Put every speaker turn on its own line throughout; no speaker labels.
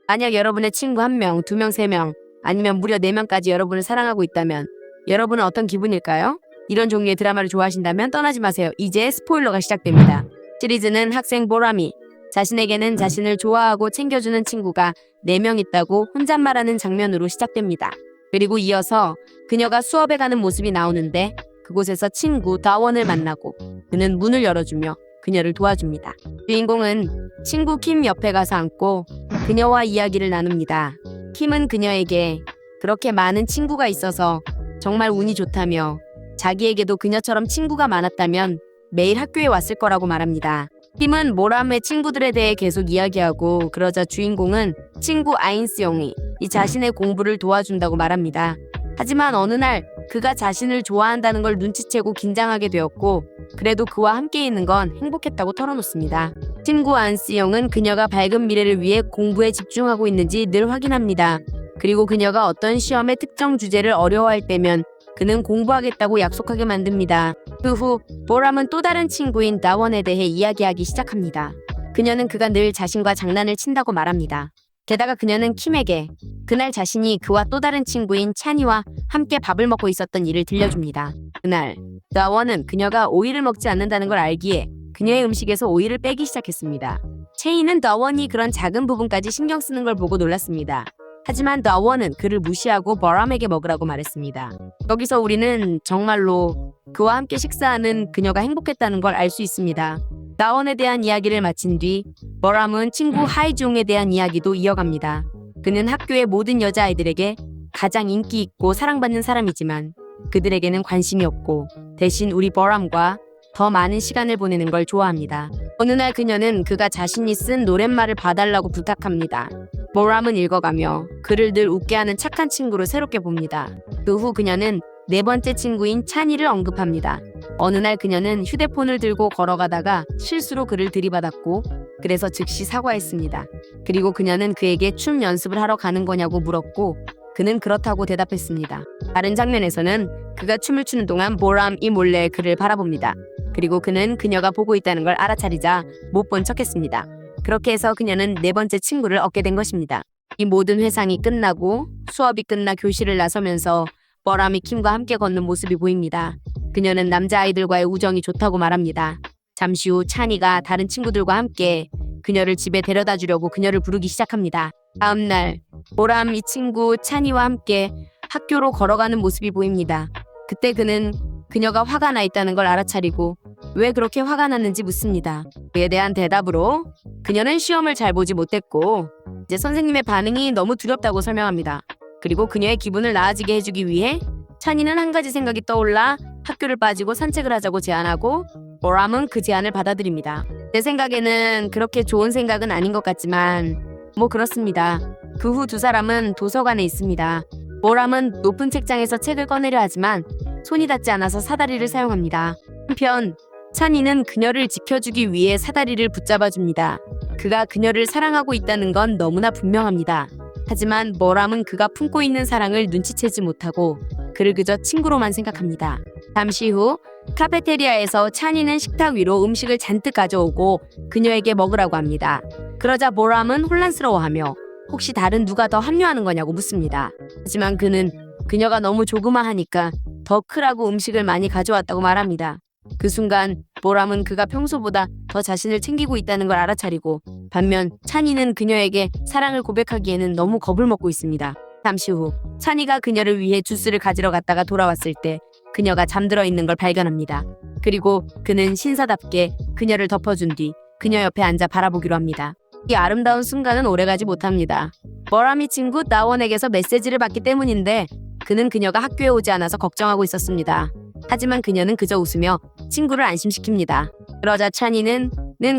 만약 여러분의 친구 1명, 2명, 3명, 아니면 무려 4명까지 여러분을 사랑하고 있다면 여러분은 어떤 기분일까요? 이런 종류의 드라마를 좋아하신다면 떠나지 마세요. 이제 스포일러가 시작됩니다. 시리즈는 학생 보람이 자신에게는 자신을 좋아하고 챙겨주는 친구가 4명 있다고 혼잣말하는 장면으로 시작됩니다. 그리고 이어서 그녀가 수업에 가는 모습이 나오는데 그곳에서 친구 다원을 만나고 그는 문을 열어주며 그녀를 도와줍니다. 주인공은 친구 킴 옆에 가서 앉고 그녀와 이야기를 나눕니다. 킴은 그녀에게 그렇게 많은 친구가 있어서 정말 운이 좋다며 자기에게도 그녀처럼 친구가 많았다면 매일 학교에 왔을 거라고 말합니다. 킴은 모람의 친구들에 대해 계속 이야기하고 그러자 주인공은 친구 아인스용이 이 자신의 공부를 도와준다고 말합니다. 하지만 어느 날 그가 자신을 좋아한다는 걸 눈치채고 긴장하게 되었고 그래도 그와 함께 있는 건 행복했다고 털어놓습니다. 친구 안스용은 그녀가 밝은 미래를 위해 공부에 집중하고 있는지 늘 확인합니다. 그리고 그녀가 어떤 시험의 특정 주제를 어려워할 때면 그는 공부하겠다고 약속하게 만듭니다. 그 후 보람은 또 다른 친구인 다원에 대해 이야기하기 시작합니다. 그녀는 그가 늘 자신과 장난을 친다고 말합니다. 게다가 그녀는 킴에게 그날 자신이 그와 또 다른 친구인 찬이와 함께 밥을 먹고 있었던 일을 들려줍니다. 그날 다원은 그녀가 오이를 먹지 않는다는 걸 알기에 그녀의 음식에서 오이를 빼기 시작했습니다. 채이는 다원이 그런 작은 부분까지 신경 쓰는 걸 보고 놀랐습니다. 하지만 다원은 그를 무시하고 보람에게 먹으라고 말했습니다. 여기서 우리는 정말로 그와 함께 식사하는 그녀가 행복했다는 걸 알 수 있습니다. 다원에 대한 이야기를 마친 뒤 보람은 친구 하이중에 대한 이야기도 이어갑니다. 그는 학교의 모든 여자아이들에게 가장 인기 있고 사랑받는 사람이지만 그들에게는 관심이 없고 대신 우리 보람과 더 많은 시간을 보내는 걸 좋아합니다. 어느 날 그녀는 그가 자신이 쓴 노랫말을 봐달라고 부탁합니다. 보람은 읽어가며 그를 늘 웃게 하는 착한 친구로 새롭게 봅니다. 그 후 그녀는 4번째 친구인 찬이를 언급합니다. 어느 날 그녀는 휴대폰을 들고 걸어가다가 실수로 그를 들이받았고 그래서 즉시 사과했습니다. 그리고 그녀는 그에게 춤 연습을 하러 가는 거냐고 물었고 그는 그렇다고 대답했습니다. 다른 장면에서는 그가 춤을 추는 동안 보람이 몰래 그를 바라봅니다. 그리고 그는 그녀가 보고 있다는 걸 알아차리자 못 본 척했습니다. 그렇게 해서 그녀는 4번째 친구를 얻게 된 것입니다. 이 모든 회상이 끝나고 수업이 끝나 교실을 나서면서 보람이 킴과 함께 걷는 모습이 보입니다. 그녀는 남자아이들과의 우정이 좋다고 말합니다. 잠시 후 찬이가 다른 친구들과 함께 그녀를 집에 데려다 주려고 그녀를 부르기 시작합니다. 다음 날 보람이 친구 찬이와 함께 학교로 걸어가는 모습이 보입니다. 그때 그는 그녀가 화가 나 있다는 걸 알아차리고 왜 그렇게 화가 났는지 묻습니다. 그에 대한 대답으로 그녀는 시험을 잘 보지 못했고 이제 선생님의 반응이 너무 두렵다고 설명합니다. 그리고 그녀의 기분을 나아지게 해주기 위해 찬이는 한 가지 생각이 떠올라 학교를 빠지고 산책을 하자고 제안하고 보람은 그 제안을 받아들입니다. 제 생각에는 그렇게 좋은 생각은 아닌 것 같지만 뭐 그렇습니다. 그 후 두 사람은 도서관에 있습니다. 보람은 높은 책장에서 책을 꺼내려 하지만 손이 닿지 않아서 사다리를 사용합니다. 한편 찬이는 그녀를 지켜주기 위해 사다리를 붙잡아줍니다. 그가 그녀를 사랑하고 있다는 건 너무나 분명합니다. 하지만 보람은 그가 품고 있는 사랑을 눈치채지 못하고 그를 그저 친구로만 생각합니다. 잠시 후 카페테리아에서 찬이는 식탁 위로 음식을 잔뜩 가져오고 그녀에게 먹으라고 합니다. 그러자 보람은 혼란스러워하며 혹시 다른 누가 더 합류하는 거냐고 묻습니다. 하지만 그는 그녀가 너무 조그마하니까 더 크라고 음식을 많이 가져왔다고 말합니다. 그 순간 보람은 그가 평소보다 더 자신을 챙기고 있다는 걸 알아차리고 반면 찬이는 그녀에게 사랑을 고백하기에는 너무 겁을 먹고 있습니다. 잠시 후 찬이가 그녀를 위해 주스를 가지러 갔다가 돌아왔을 때 그녀가 잠들어 있는 걸 발견합니다. 그리고 그는 신사답게 그녀를 덮어준 뒤 그녀 옆에 앉아 바라보기로 합니다. 이 아름다운 순간은 오래가지 못합니다. 보람이 친구 다원에게서 메시지를 받기 때문인데 그는 그녀가 학교에 오지 않아서 걱정하고 있었습니다. 하지만 그녀는 그저 웃으며 친구를 안심시킵니다. 그러자 찬이는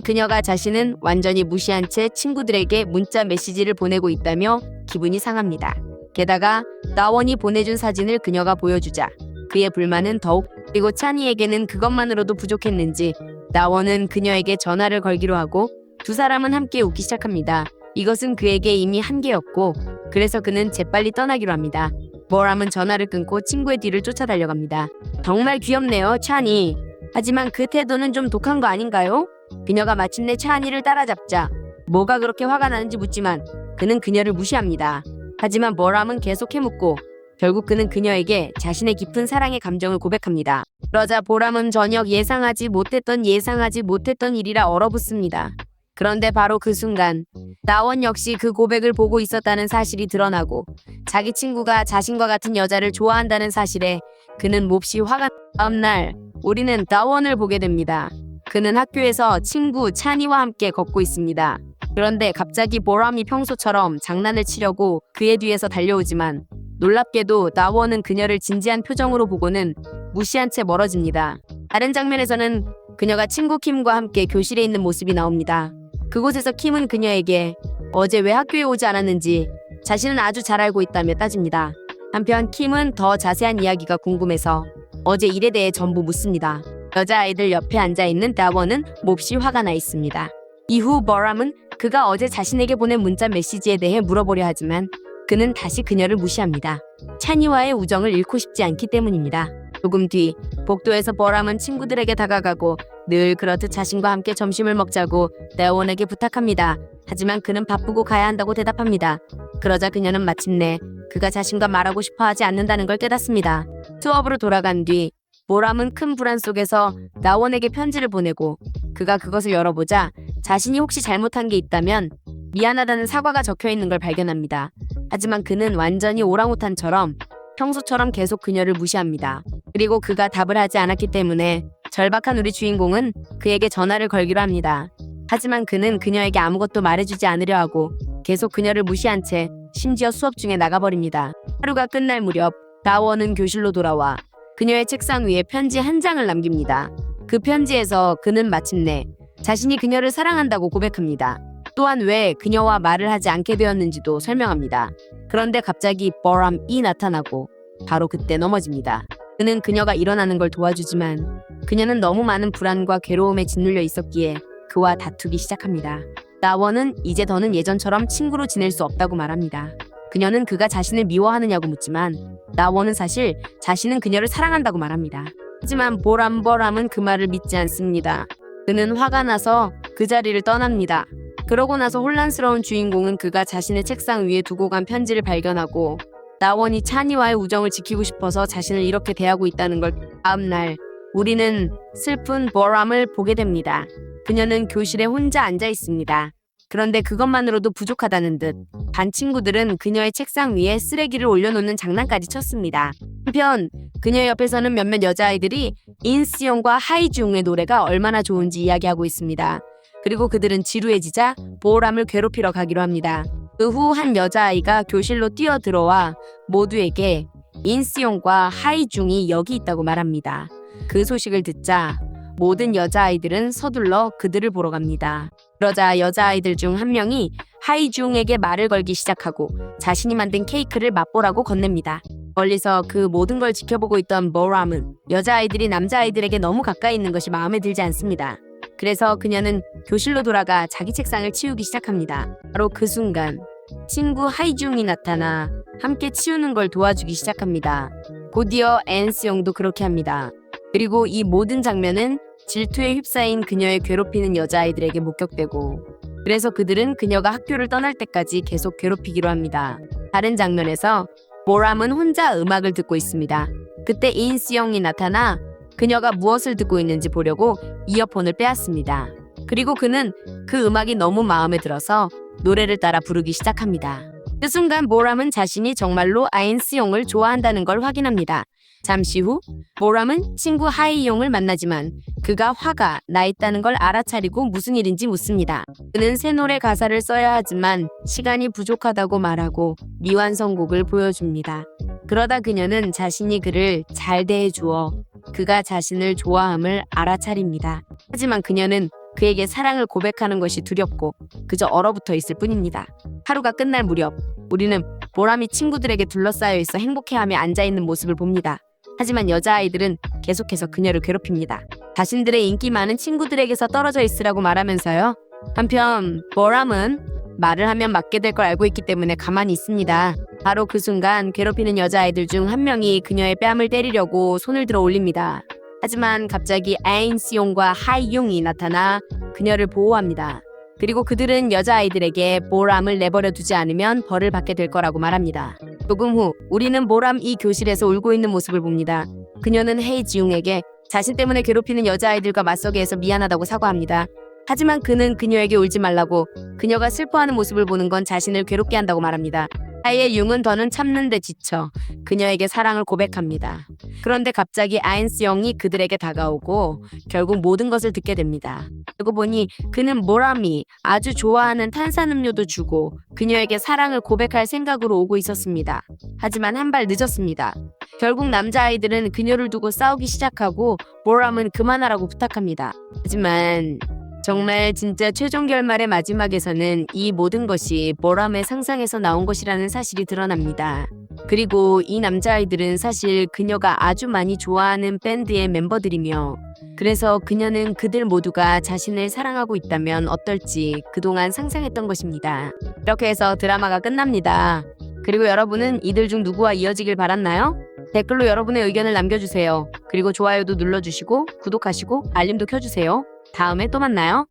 그녀가 자신은 완전히 무시한 채 친구들에게 문자 메시지를 보내고 있다며 기분이 상합니다. 게다가 다원이 보내준 사진을 그녀가 보여주자 그의 불만은 더욱 그리고 찬이에게는 그것만으로도 부족했는지 다원은 그녀에게 전화를 걸기로 하고 두 사람은 함께 웃기 시작합니다. 이것은 그에게 이미 한계였고 그래서 그는 재빨리 떠나기로 합니다. 보람은 전화를 끊고 친구의 뒤를 쫓아 달려갑니다. 정말 귀엽네요, 찬이. 하지만 그 태도는 좀 독한 거 아닌가요? 그녀가 마침내 찬이를 따라잡자 뭐가 그렇게 화가 나는지 묻지만 그는 그녀를 무시합니다. 하지만 보람은 계속 해묻고 결국 그는 그녀에게 자신의 깊은 사랑의 감정을 고백합니다. 그러자 보람은 전혀 예상하지 못했던 일이라 얼어붙습니다. 그런데 바로 그 순간 나원 역시 그 고백을 보고 있었다는 사실이 드러나고 자기 친구가 자신과 같은 여자를 좋아한다는 사실에 그는 몹시 화가 다음 날 우리는 나원을 보게 됩니다. 그는 학교에서 친구 찬이와 함께 걷고 있습니다. 그런데 갑자기 보람이 평소처럼 장난을 치려고 그의 뒤에서 달려오지만 놀랍게도 나원은 그녀를 진지한 표정으로 보고는 무시한 채 멀어집니다. 다른 장면에서는 그녀가 친구 킴과 함께 교실에 있는 모습이 나옵니다. 그곳에서 킴은 그녀에게 어제 왜 학교에 오지 않았는지 자신은 아주 잘 알고 있다며 따집니다. 한편 킴은 더 자세한 이야기가 궁금해서 어제 일에 대해 전부 묻습니다. 여자아이들 옆에 앉아있는 나원은 몹시 화가 나 있습니다. 이후 보람은 그가 어제 자신에게 보낸 문자 메시지에 대해 물어보려 하지만 그는 다시 그녀를 무시합니다. 찬이와의 우정을 잃고 싶지 않기 때문입니다. 조금 뒤 복도에서 보람은 친구들에게 다가가고 늘 그렇듯 자신과 함께 점심을 먹자고 나원에게 부탁합니다. 하지만 그는 바쁘고 가야 한다고 대답합니다. 그러자 그녀는 마침내 그가 자신과 말하고 싶어 하지 않는다는 걸 깨닫습니다. 수업으로 돌아간 뒤 보람은 큰 불안 속에서 나원에게 편지를 보내고 그가 그것을 열어보자 자신이 혹시 잘못한 게 있다면 미안하다는 사과가 적혀있는 걸 발견합니다. 하지만 그는 완전히 오랑우탄처럼 평소처럼 계속 그녀를 무시합니다. 그리고 그가 답을 하지 않았기 때문에 절박한 우리 주인공은 그에게 전화를 걸기로 합니다. 하지만 그는 그녀에게 아무것도 말해주지 않으려 하고 계속 그녀를 무시한 채 심지어 수업 중에 나가버립니다. 하루가 끝날 무렵 나원은 교실로 돌아와 그녀의 책상 위에 편지 한 장을 남깁니다. 그 편지에서 그는 마침내 자신이 그녀를 사랑한다고 고백합니다. 또한 왜 그녀와 말을 하지 않게 되었는지도 설명합니다. 그런데 갑자기 보람이 나타나고 바로 그때 넘어집니다. 그는 그녀가 일어나는 걸 도와주지만 그녀는 너무 많은 불안과 괴로움에 짓눌려 있었기에 그와 다투기 시작합니다. 나원은 이제 더는 예전처럼 친구로 지낼 수 없다고 말합니다. 그녀는 그가 자신을 미워하느냐고 묻지만 나원은 사실 자신은 그녀를 사랑한다고 말합니다. 하지만 보람은 그 말을 믿지 않습니다. 그는 화가 나서 그 자리를 떠납니다. 그러고 나서 혼란스러운 주인공은 그가 자신의 책상 위에 두고 간 편지를 발견하고 나원이 찬이와의 우정을 지키고 싶어서 자신을 이렇게 대하고 있다는 걸 다음 날 우리는 슬픈 보람을 보게 됩니다. 그녀는 교실에 혼자 앉아 있습니다. 그런데 그것만으로도 부족하다는 듯 반 친구들은 그녀의 책상 위에 쓰레기를 올려놓는 장난까지 쳤습니다. 한편 그녀 옆에서는 몇몇 여자아이들이 인스영과 하이중의 노래가 얼마나 좋은지 이야기하고 있습니다. 그리고 그들은 지루해지자 보람을 괴롭히러 가기로 합니다. 그 후 한 여자아이가 교실로 뛰어들어와 모두에게 인스용과 하이중이 여기 있다고 말합니다. 그 소식을 듣자 모든 여자아이들은 서둘러 그들을 보러 갑니다. 그러자 여자아이들 중 한 명이 하이중에게 말을 걸기 시작하고 자신이 만든 케이크를 맛보라고 건넵니다. 멀리서 그 모든 걸 지켜보고 있던 보람은 여자아이들이 남자아이들에게 너무 가까이 있는 것이 마음에 들지 않습니다. 그래서 그녀는 교실로 돌아가 자기 책상을 치우기 시작합니다. 바로 그 순간 친구 하이중이 나타나 함께 치우는 걸 도와주기 시작합니다. 곧이어 앤스용도 그렇게 합니다. 그리고 이 모든 장면은 질투에 휩싸인 그녀의 괴롭히는 여자아이들에게 목격되고 그래서 그들은 그녀가 학교를 떠날 때까지 계속 괴롭히기로 합니다. 다른 장면에서 보람은 혼자 음악을 듣고 있습니다. 그때 인스영이 나타나 그녀가 무엇을 듣고 있는지 보려고 이어폰을 빼앗습니다. 그리고 그는 그 음악이 너무 마음에 들어서 노래를 따라 부르기 시작합니다. 그 순간 보람은 자신이 정말로 아인스용을 좋아한다는 걸 확인합니다. 잠시 후 보람은 친구 하이용을 만나지만 그가 화가 나 있다는 걸 알아차리고 무슨 일인지 묻습니다. 그는 새 노래 가사를 써야 하지만 시간이 부족하다고 말하고 미완성곡을 보여줍니다. 그러다 그녀는 자신이 그를 잘 대해주어 그가 자신을 좋아함을 알아차립니다. 하지만 그녀는 그에게 사랑을 고백하는 것이 두렵고 그저 얼어붙어 있을 뿐입니다. 하루가 끝날 무렵 우리는 보람이 친구들에게 둘러싸여 있어 행복해하며 앉아있는 모습을 봅니다. 하지만 여자아이들은 계속해서 그녀를 괴롭힙니다. 자신들의 인기 많은 친구들에게서 떨어져 있으라고 말하면서요. 한편 보람은 말을 하면 맞게 될 걸 알고 있기 때문에 가만히 있습니다. 바로 그 순간 괴롭히는 여자아이들 중 한 명이 그녀의 뺨을 때리려고 손을 들어 올립니다. 하지만 갑자기 아인스용과 하이용이 나타나 그녀를 보호합니다. 그리고 그들은 여자아이들에게 보람을 내버려 두지 않으면 벌을 받게 될 거라고 말합니다. 조금 후 우리는 보람 이 교실에서 울고 있는 모습을 봅니다. 그녀는 헤이 지웅에게 자신 때문에 괴롭히는 여자아이들과 맞서게 해서 미안하다고 사과합니다. 하지만 그는 그녀에게 울지 말라고, 그녀가 슬퍼하는 모습을 보는 건 자신을 괴롭게 한다고 말합니다. 하이의 융은 더는 참는 데 지쳐 그녀에게 사랑을 고백합니다. 그런데 갑자기 아인스영이 그들에게 다가오고 결국 모든 것을 듣게 됩니다. 그러고 보니 그는 보람이 아주 좋아하는 탄산음료도 주고 그녀에게 사랑을 고백할 생각으로 오고 있었습니다. 하지만 한 발 늦었습니다. 결국 남자아이들은 그녀를 두고 싸우기 시작하고 보람은 그만하라고 부탁합니다. 하지만 정말 진짜 최종 결말의 마지막에서는 이 모든 것이 보람의 상상에서 나온 것이라는 사실이 드러납니다. 그리고 이 남자아이들은 사실 그녀가 아주 많이 좋아하는 밴드의 멤버들이며, 그래서 그녀는 그들 모두가 자신을 사랑하고 있다면 어떨지 그동안 상상했던 것입니다. 이렇게 해서 드라마가 끝납니다. 그리고 여러분은 이들 중 누구와 이어지길 바랐나요? 댓글로 여러분의 의견을 남겨주세요. 그리고 좋아요도 눌러주시고 구독하시고 알림도 켜주세요. 다음에 또 만나요.